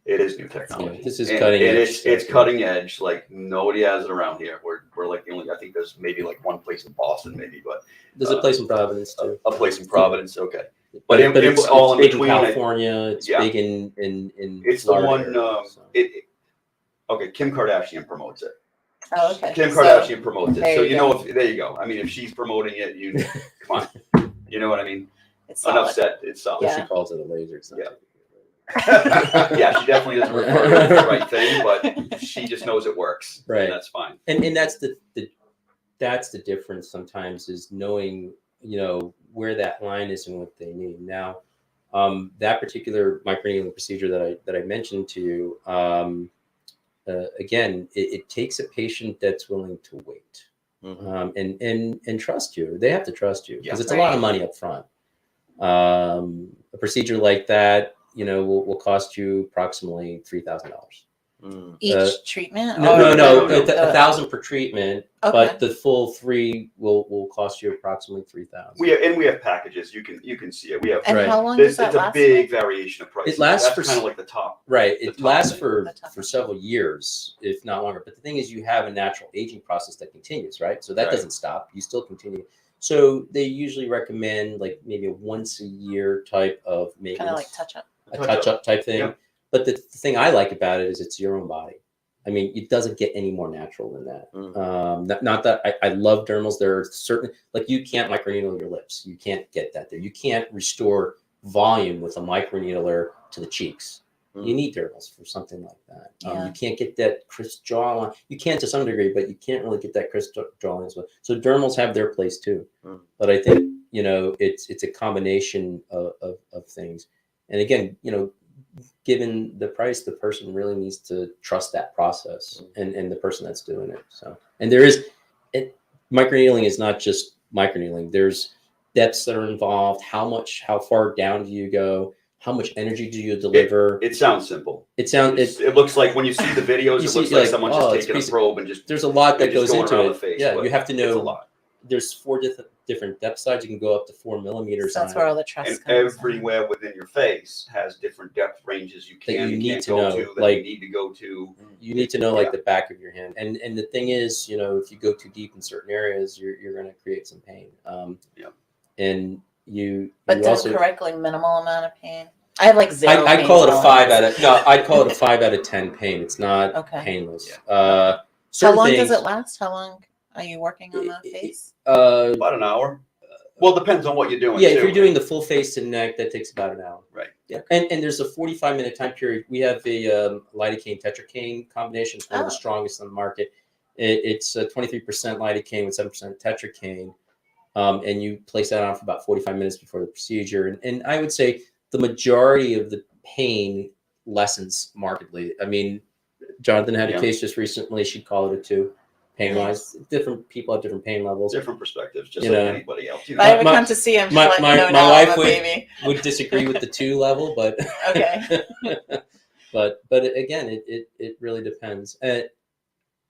It is new technology. Yeah, this is cutting edge. It's cutting edge. Like nobody has it around here. We're like the only. I think there's maybe like one place in Boston, maybe, but there's a place in Providence too. A place in Providence, okay. But it's all in big between. in California. It's big in. It's Florida the one. Okay, Kim Kardashian promotes it. Oh, okay. Kim Kardashian promotes it. there So you you go. know, if there you go. I mean, if she's promoting it, you come on. You know what I mean? It's Enough solid. said. It's solid. Yeah. She calls it a laser. It's not Yeah. Yeah, she definitely doesn't refer to it as the right thing, but she just knows it works. Right. And that's fine. And that's the difference sometimes, is knowing, where that line is and what they need. Now, that particular microneedling procedure that I mentioned to you, again, it takes a patient that's willing to wait, and trust you. They have to trust you, because it's a lot of money up front. A procedure like that, will cost you approximately $3,000. Each treatment? No, no. $1,000 per treatment, Okay. but the full 3 will cost you approximately $3,000. We have packages. You can see it. We have. And Right. how long does It's that a last? big variation of prices. It lasts That's for kind of like the top. Right. the It top lasts thing. for The top thing. several years, if not longer. But the thing is, you have a natural aging process that continues, right? So that Right. doesn't stop. You still continue. So they usually recommend like maybe a once a year type of maintenance, Kind of like touch up. a touch up type thing. Yeah. But the thing I like about it is it's your own body. I mean, it doesn't get any more natural than that. Not that I love dermals. There are certain, like, you can't microneedle your lips. You can't get that there. You can't restore volume with a microneedler to the cheeks. You need dermals for something like that. Yeah. You can't get that crisp jawline. You can to some degree, but you can't really get that crisp jawline as well. So dermals have their place too. But I think, it's a combination of things. And again, given the price, the person really needs to trust that process and the person that's doing it. So, and microneedling is not just microneedling. There's depths that are involved. How far down do you go? How much energy do you deliver? It sounds simple. It looks like, when you see the videos, You it see, looks you're like like, someone oh, just taking a probe and just. there's a lot that just goes going into around it. the face, Yeah, but you have to it's a know. lot. There's 4 different depth sides. You can go up to 4 millimeters. So that's on where it. all the trust And comes in. everywhere within your face has different depth ranges you That you and need can't to go know, to, that like- you need to go to. You need to know like Yeah. the back of your hand. And the thing is, if you go too deep in certain areas, you're going to create some pain. Yeah. And you But also, done correctly, minimal amount of pain. I have like 0 I'd pain call it a 5 tolerance. I'd call it a 5 out of 10 pain. It's not Okay. painless. Yeah. How Certain long things, does it last? How long are you working on the face? About an hour. Well, it depends on what you're doing. Yeah, if too. you're doing the full face and neck, that takes about an hour. Right. Yeah, and there's a 45-minute time period. We have a lidocaine tetracaine combination. It's one of the strongest on the market. It's 23% lidocaine with 7% tetracaine, and you place that on for about 45 minutes before the procedure. And I would say the majority of the pain lessens markedly. I mean, Jonathon had a case just recently. She'd call it a 2. Pain-wise, different people have different pain levels. different perspectives, just You like know. anybody else. If I ever come to see him, just let my you know my now wife I'm a would- baby. Would disagree with the 2 level, but Okay. but again, it really depends. And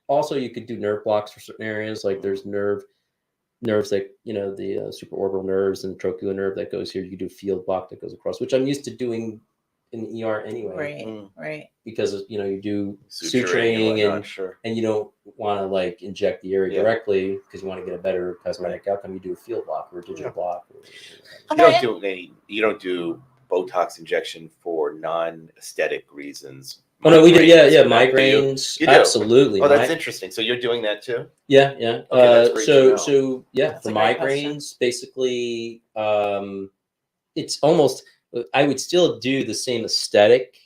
also, you could do nerve blocks for certain areas. Like there's nerves that the supraorbital nerves and the trochlear nerve that goes here. You could do a field block that goes across, which I'm used to doing in the ER anyway. Right. Because you do Suturing suturing whatnot, sure. and you don't want to like inject the area Yeah. directly because you want to get a better cosmetic outcome. You do a field block or a digital block. You don't do Botox injection for non-aesthetic reasons. Oh no, we do. Yeah, migraines yeah, for that, do you? migraines. You do? Absolutely. Oh, that's interesting. So you're doing that too? Yeah, yeah. Okay, that's great to know. So yeah, That's for a great question. migraines, basically, it's almost. I would still do the same aesthetic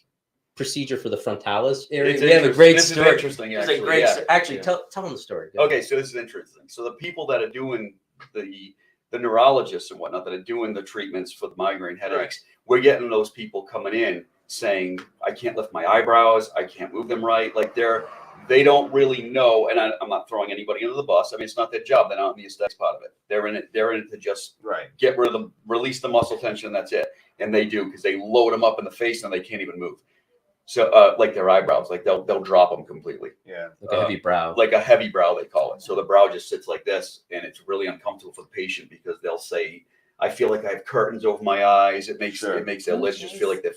procedure for the frontalis area. It's We have a great This story. is interesting, There's actually. a great yeah. story. Actually, Yeah. tell them the story. Okay, so this is interesting. So the people that are doing the neurologists and whatnot that are doing the treatments for the migraine headaches, we're getting those people coming in saying, I can't lift my eyebrows, I can't move them right. Like they don't really know, and I'm not throwing anybody under the bus. I mean, it's not their job. They're not in the aesthetics part of it. They're in it to just get rid of them, release the muscle tension, and that's it. And they do, because they load them up in the face and they can't even move. So like their eyebrows, like they'll drop them completely. Yeah. Like a heavy brow. Like a heavy brow, they call it. So the brow just sits like this, and it's really uncomfortable for the patient because they'll say, I feel like I have curtains over my eyes. It makes their lids just feel like they're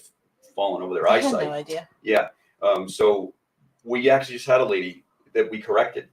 falling over their I had eyesight. no idea. Yeah. So we actually just had a lady that we corrected.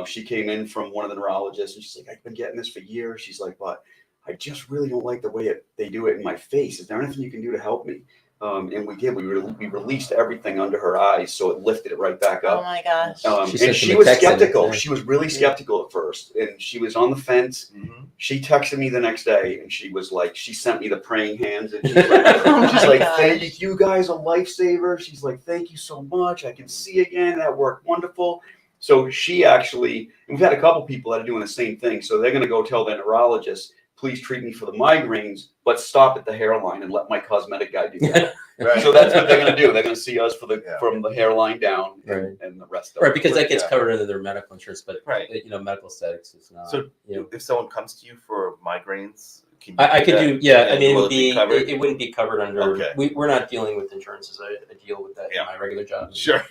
She came in from one of the neurologists, and she's like, I've been getting this for years. She's like, but I just really don't like the way they do it in my face. Is there anything you can do to help me? And we did. We released everything under her eyes, so it lifted it right back Oh up. my gosh. And she was skeptical. She was really skeptical at first, and she was on the fence. Mm-hmm. She texted me the next day, and she was like, she sent me the praying hands, and she's Oh my like, gosh. thank you guys, a lifesaver. She's like, thank you so much. I can see again. That worked wonderful. So she actually, and we've had a couple people that are doing the same thing. So they're going to go tell their neurologist, please treat me for the migraines, but stop at the hairline and let my cosmetic guy do that. Right. So that's what they're going to do. They're going to see us from the hairline down, and the rest of it. Right, because that gets covered under their medical insurance, but medical aesthetics is not. So if someone comes to you for migraines, can you I could do, yeah. I mean, it wouldn't be covered under. Okay. We're not dealing with insurances. I deal with that in my regular job. Sure.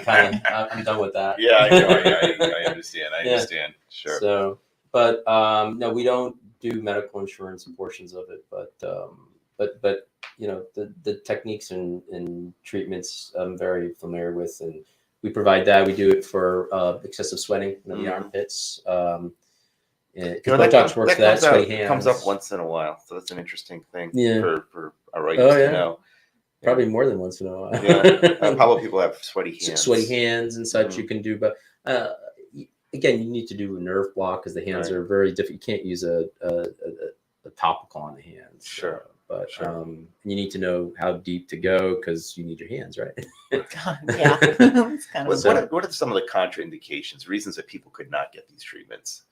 I'm done with that. Yeah, I know. I understand. I understand. Sure. So, but no, we don't do medical insurance portions of it, but the techniques and treatments I'm very familiar with, and we provide that. We do it for excessive sweating in the armpits. Botox works for that. Sweaty hands comes up once in a while, so that's an interesting thing for our Oh, writers to know. Probably more than once in a while. Yeah, probably people have sweaty hands. Sweaty hands and such you can do, but again, you need to do a nerve block because the hands are very different. You can't use a topical on the hands. Sure. But you need to know how deep to go because you need your hands, right? God, yeah. It's kind of What are some of the contraindications, reasons that people could not get these treatments?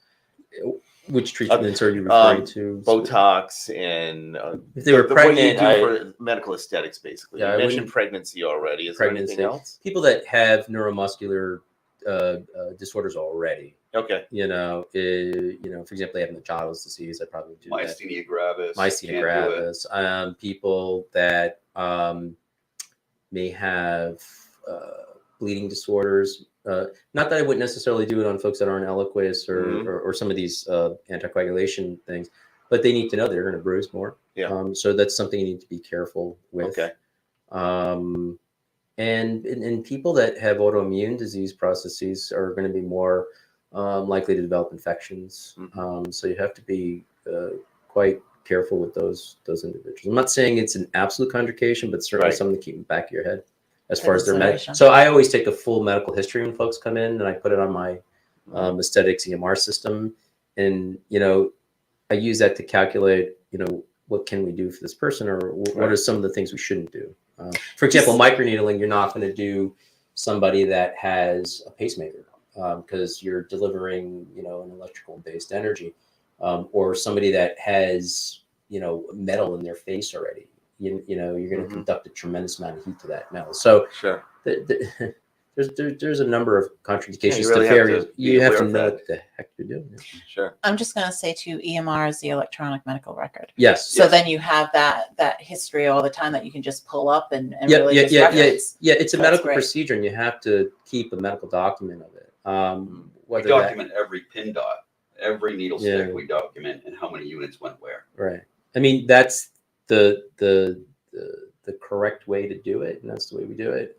Which treatments are you referring to? Botox and if they were pregnant, what you do for medical aesthetics, basically. Yeah, you mentioned pregnancy already. Is there anything else? People that have neuromuscular disorders already. Okay. For example, they have Machado's disease. I probably do myasthenia gravis. Myasthenia gravis. People that may have bleeding disorders. Not that I wouldn't necessarily do it on folks that aren't Eliquis or some of these anticoagulation things, but they need to know they're going to bruise more. Yeah. So that's something you need to be careful with. Okay. And people that have autoimmune disease processes are going to be more likely to develop infections. So you have to be quite careful with those individuals. I'm not saying it's an absolute contraindication, but certainly something to keep in the back of your head as far as their med. So I always take a full medical history when folks come in, and I put it on my aesthetics EMR system, and I use that to calculate what can we do for this person, or what are some of the things we shouldn't do. For example, microneedling, you're not going to do somebody that has a pacemaker because you're delivering, an electrical based energy, or somebody that has, metal in their face already. You're going to conduct a tremendous amount of heat to that metal. So sure. There's a number of contraindications you really to various. You have to know that. what the heck you're doing. Sure. I'm just going to say too, EMR is the electronic medical record. Yes. So then you have that history all the time that you can just pull up and Yeah. It's a That's medical great. procedure, and you have to keep a medical document of it. We document every pin dot, every needle stick. We document and how many units went where. Right. I mean, that's the correct way to do it, and that's the way we do it.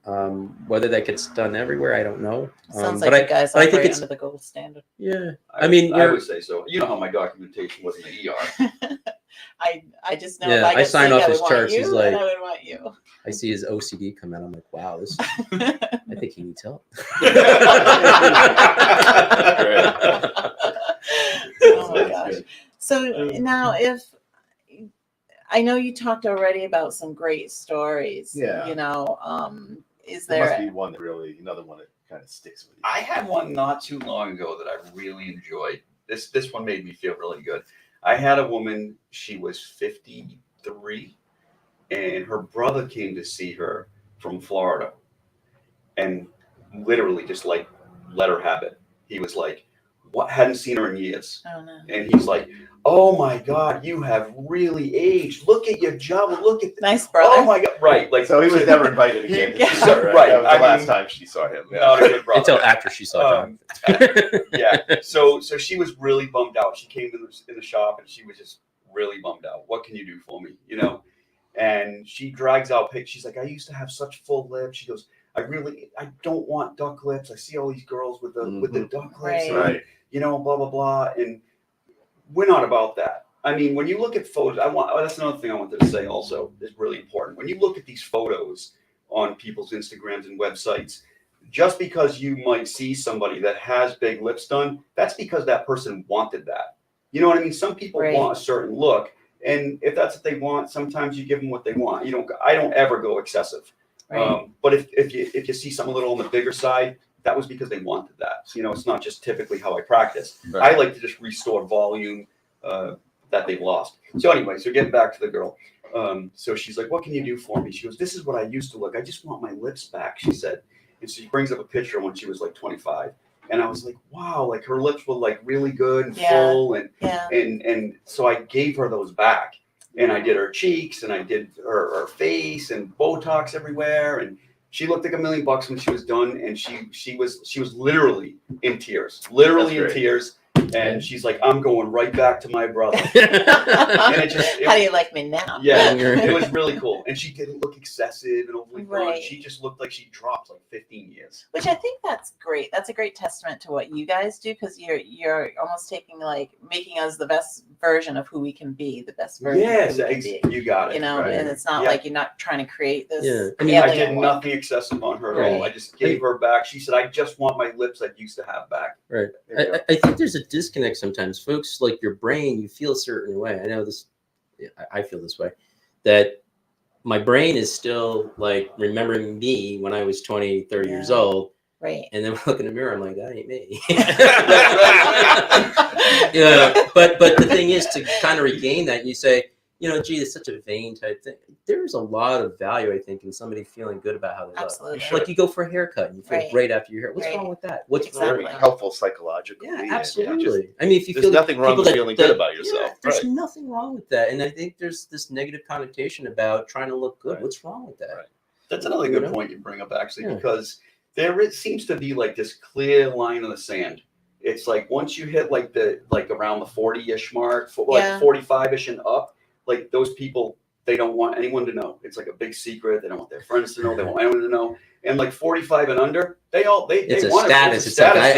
Whether that gets done everywhere, I don't know. Sounds but like you guys I think operate it's under the gold standard. Yeah. I would say so. You know how my documentation was in the ER. I just know Yeah, if I I get sign sick, off I his would want charts. you, He's like- and I would want you. I see his OCD come out. I'm like, wow, this. I think he needs help. Oh my gosh. So now if I know you talked already about some great stories. Yeah. You know, is There must there be one that really, another one that kind of sticks with you. I had one not too long ago that I really enjoyed. This one made me feel really good. I had a woman, she was 53, and her brother came to see her from Florida and literally just like let her have it. He was like, what, hadn't seen her in years. Oh no. And he's like, oh my God, you have really aged. Look at your job. Look at Nice brother. Oh my God. Right. Like, So he was never invited again. to Yeah. see her, Right. That was the I last mean, time she saw him. Yeah. not a good brother. Until after she saw John. Yeah. So she was really bummed out. She came in the shop and she was just really bummed out. What can you do for me? You know? And she drags out pics. She's like, I used to have such full lips. She goes, I don't want duck lips. I see all these girls with the duck lips. Right. Right. You know, blah, blah, blah. And we're not about that. I mean, when you look at photos, that's another thing I wanted to say also is really important. When you look at these photos on people's Instagrams and websites, just because you might see somebody that has big lips done, that's because that person wanted that. You know what I mean? Some people Right. want a certain look. And if that's what they want, sometimes you give them what they want. I don't ever go excessive. Right. But if you see something a little on the bigger side, that was because they wanted that. You know, it's not just typically how I practice. Right. I like to just restore volume that they've lost. So anyway, so getting back to the girl. So she's like, what can you do for me? She goes, this is what I used to look. I just want my lips back, she said. And so she brings up a picture when she was like 25. And I was like, wow, like her lips were like really good and Yeah. full. Yeah. And so I gave her those back. And I did her cheeks and I did her face and Botox everywhere. And she looked like $1 million when she was done. And she was literally in tears, literally in That's great. tears. And she's like, I'm going right back to my brother. And How do you like me now? yeah, it was really cool. And she didn't look excessive and overly Right. blonde. She just looked like she dropped like 15 years. Which I think that's great. That's a great testament to what you guys do, because you're almost making us the best version of who we can be, the best version Yes, of who we can be. you got it. You know, right. and it's not Yeah. like you're not trying to create this. Yeah. I mean, I alien did look. nothing excessive on her at all. I just gave her back. She said, I just want my lips I used to have back. Right. There you go. I think there's a disconnect sometimes, folks. Like your brain, you feel a certain way. I know this. I feel this way. That my brain is still like remembering me when I was 20, 30 years Yeah. old. Right. And then I look in the mirror, I'm like, that ain't me. Yeah. But the thing is to kind of regain that, and you say, you know, gee, it's such a vain type thing. There's a lot of value, I think, in somebody feeling good about how they look. Absolutely. Like you go for a haircut and you feel Right. great after your hair. What's Right. wrong with that? What's Exactly. Very helpful psychologically. Yeah, and absolutely. I mean, if you there's feel nothing wrong people with feeling good about yourself. Yeah, there's Right. nothing wrong with that. And I think there's this negative connotation about trying to look good. Right. What's wrong with that? Right. That's another You good know? point you bring up, actually, Yeah. because seems to be like this clear line in the sand. It's like once you hit like around the 40-ish mark, Yeah. 45-ish and up, like those people, they don't want anyone to know. It's like a big secret. They don't want their friends to know. They want anyone to know. And like 45 and under, they It's a want status. It. It's like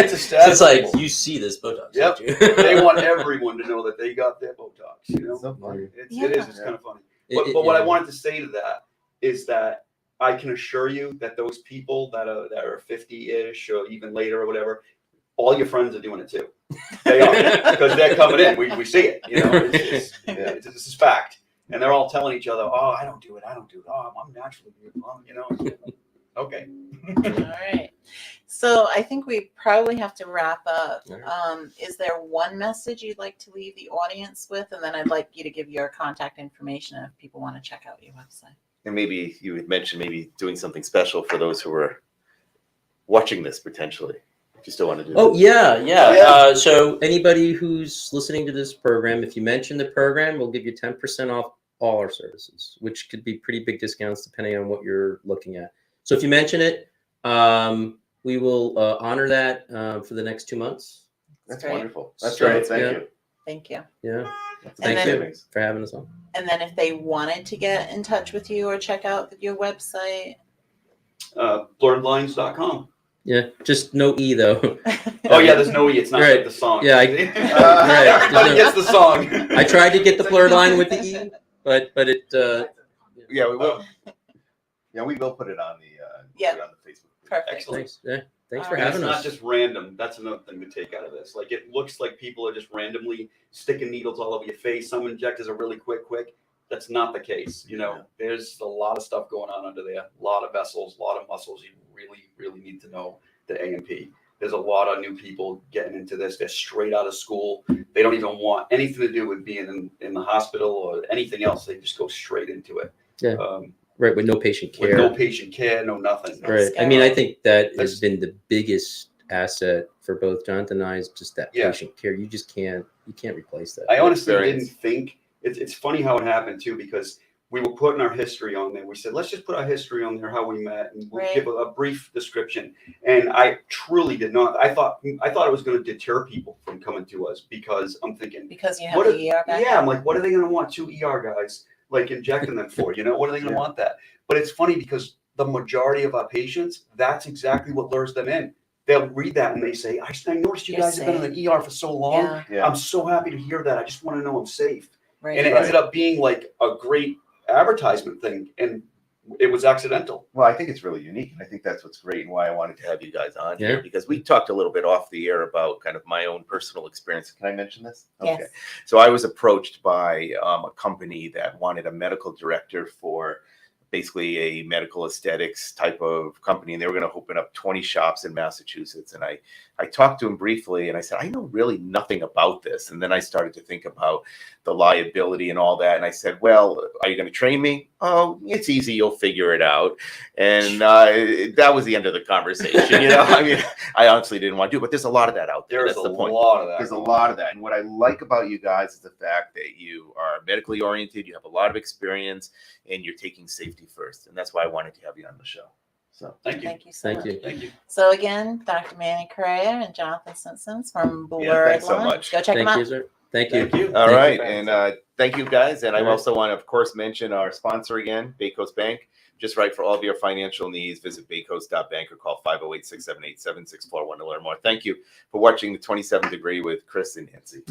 It's a So status. it's like symbol. you see this Botox. Yep. don't you? They want everyone to know that they got their Botox. You know, So funny. it Yeah. is. It's kind of funny. It- But what I yeah. wanted to say to that is that I can assure you that those people that are 50-ish or even later or whatever, all your friends are doing it too. They are, because they're coming in. We see it. You know, it's just fact. And they're all telling each other, "Oh, I don't do it. I don't do it. Oh, I'm naturally beautiful." Well, you know, okay. All right. So I think we probably have to wrap up. All right. Is there one message you'd like to leave the audience with? And then I'd like you to give your contact information if people want to check out your website. And maybe you would mention maybe doing something special for those who are watching this potentially. If you still want to do Oh that. yeah. Yeah. So anybody who's listening to this program, if you mention the program, we'll give you 10% off all our services, which could be pretty big discounts depending on what you're looking at. So if you mention it, we will honor that for the next 2 months. That's great. wonderful. That's So, great. Thank yeah. you. Thank you. Yeah. That's And then- Thanksgiving. For having us on. And then if they wanted to get in touch with you or check out your website, Blurredlines.com. Yeah, just no E though. Oh yeah, there's no E. It's not Right. like the song. Yeah, right. Everybody gets the song. I tried to get the blurred line with the E, but it. Yeah, we will. Yeah, we will put it on the Yeah. put it on the Facebook page. Perfect. Excellent. Thanks. Yeah, thanks All for right. And having it's us. not just random. That's another thing to take out of this. Like it looks like people are just randomly sticking needles all over your face. Some injectors are really quick. That's not the case. You know, there's a lot of stuff going on under there. A lot of vessels, a lot of muscles. You really need to know the A&P. There's a lot of new people getting into this. They're straight out of school. They don't even want anything to do with being in the hospital or anything else. They just go straight into it. Yeah. Right, with no patient care. With no patient care, no nothing. Right. I mean, I think that has been the biggest asset for both Jonathan and I is just that Yeah. patient care. You can't replace that. I honestly Experience. didn't think it's funny how it happened too, because we were putting our history on there. We said, let's just put our history on there, how we met, and we'll Right. give a brief description. And I truly did not. I thought it was going to deter people from coming to us, because I'm thinking, Because you have what the ER back. yeah, I'm like, what are they going to want two ER guys like injecting them for? You know, what are they going to want that? But it's funny because the majority of our patients, that's exactly what lures them in. They'll read that and they say, I noticed you You're guys have been in the ER for so long. Yeah. Yeah. I'm so happy to hear that. I just want to know I'm safe. Right. And it Right. ended up being like a great advertisement thing. And it was accidental. Well, I think it's really unique, and I think that's what's great, and why I wanted to have you guys on Yeah. here, because we talked a little bit off the air about kind of my own personal experience. Can I mention this? Yes. So I was approached by a company that wanted a medical director for basically a medical aesthetics type of company, and they were going to open up 20 shops in Massachusetts. And I talked to him briefly, and I said, I know really nothing about this. And then I started to think about the liability and all that. And I said, well, are you going to train me? Oh, it's easy. You'll figure it out. And that was the end of the conversation. You know, I mean, I honestly didn't want to do it, but there's a lot of that out there. There's That's a the point. lot of that. There's a lot of that. And what I like about you guys is the fact that you are medically oriented, you have a lot of experience, and you're taking safety first. And that's why I wanted to have you on the show. So Thank you. Thank you so Thank much. you. Thank you. So again, Dr. Manny Correia and Jonathan Simpson from Blurr'd. thanks so much. Go check them Thank out. you, sir. Thank you. Thank you. all Thank right. you. And thank you guys. And I All right. also want to, of course, mention our sponsor again, Bay Coast Bank. Just right for all of your financial needs, visit baycoast.bank or call 508-678-7641 to learn more. Thank you for watching the 27 Degree with Chris and Nancy.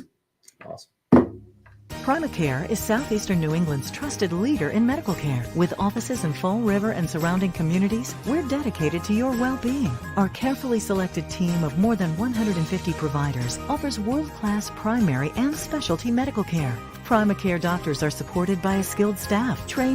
Awesome. Primacare is Southeastern New England's trusted leader in medical care. With offices in Fall River and surrounding communities, we're dedicated to your well-being. Our carefully selected team of more than 150 providers offers world-class primary and specialty medical care. Primacare doctors are supported by a skilled staff trained